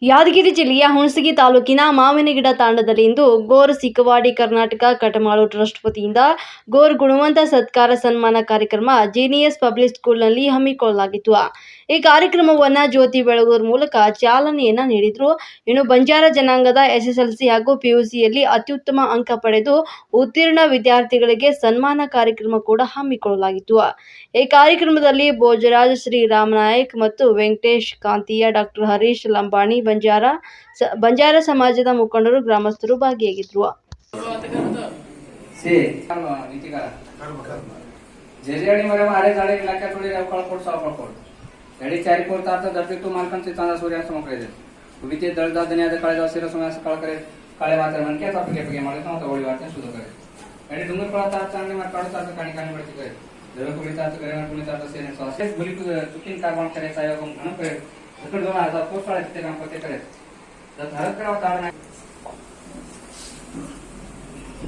ಯಾದಗಿರಿ ಜಿಲ್ಲೆಯ ಹುಣಸಗಿ ತಾಲೂಕಿನ ಮಾವಿನಗಿಡ ತಾಂಡದಲ್ಲಿ ಇಂದು ಗೋರ್ ಸಿಕ್ಕವಾಡಿ ಕರ್ನಾಟಕ ಕಟಮಾಳು ಟ್ರಸ್ಟ್ ವತಿಯಿಂದ ಗೋರ್ ಗುಣವಂತ ಸತ್ಕಾರ ಸನ್ಮಾನ ಕಾರ್ಯಕ್ರಮ ಜೀನಿಯಸ್ ಪಬ್ಲಿಕ್ ಸ್ಕೂಲ್ನಲ್ಲಿ ಹಮ್ಮಿಕೊಳ್ಳಲಾಗಿತ್ತು. ಈ ಕಾರ್ಯಕ್ರಮವನ್ನು ಜ್ಯೋತಿ ಬೆಳಗೂರ್ ಮೂಲಕ ಚಾಲನೆಯನ್ನ ನೀಡಿದರು. ಇನ್ನು ಬಂಜಾರ ಜನಾಂಗದ ಎಸ್ಎಸ್ಎಲ್ಸಿ ಹಾಗೂ ಪಿಯುಸಿಯಲ್ಲಿ ಅತ್ಯುತ್ತಮ ಅಂಕ ಪಡೆದು ಉತ್ತೀರ್ಣ ವಿದ್ಯಾರ್ಥಿಗಳಿಗೆ ಸನ್ಮಾನ ಕಾರ್ಯಕ್ರಮ ಕೂಡ ಹಮ್ಮಿಕೊಳ್ಳಲಾಗಿತ್ತು. ಈ ಕಾರ್ಯಕ್ರಮದಲ್ಲಿ ಭೋಜರಾಜ್ ಶ್ರೀರಾಮ್ ನಾಯಕ್ ಮತ್ತು ವೆಂಕಟೇಶ್ ಕಾಂತಿಯ, ಡಾಕ್ಟರ್ ಹರೀಶ್ ಲಂಬಾಣಿ, ಬಂಜಾರ ಸಮಾಜದ ಮುಖಂಡರು, ಗ್ರಾಮಸ್ಥರು ಭಾಗಿಯಾಗಿದ್ದರು.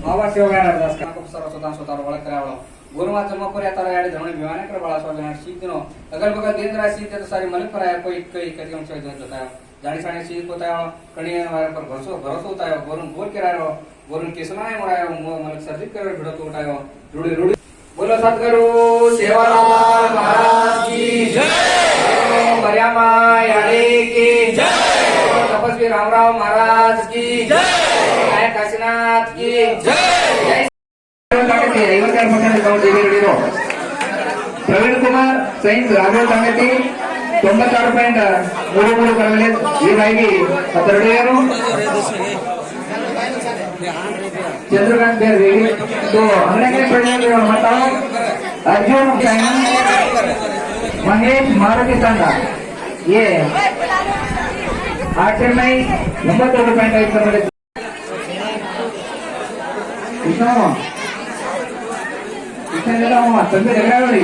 बाबा शिवदास स्वतः ओळख करावं गुरुमा जन्म पर्या तारा याडे धमणे भिवाने कर बाळा स्वामी सीख दिनो अगल बगल दिन रात सीख तो सारी मन पर आया कोई कई कदम से होता है जानी साने सीख होता है कणी वारे पर भरोसा होता है वरुण बोल के रायो वरुण किसना है मरायो मन सर्जिक कर भिड़त उठायो रुड़ी रुड़ी बोलो सद्गुरु सेवालाल महाराज की जय मरियमा याडे की जय तपस्वी रामराव महाराज की जय नायक काशीनाथ की जय प्रवीण कुमार सैन्स राघव तांगती 96.33 ಕರಗಲೆ ಈ ಬಾಯಿಗೆ 12 चंद्रकांत बेरवे तो हमने प्रेजेंट माता अर्जुन महेश मारुति संघ ये 8 मई 92.5 ತಂದೆ ಜಗಡಾವಳಿ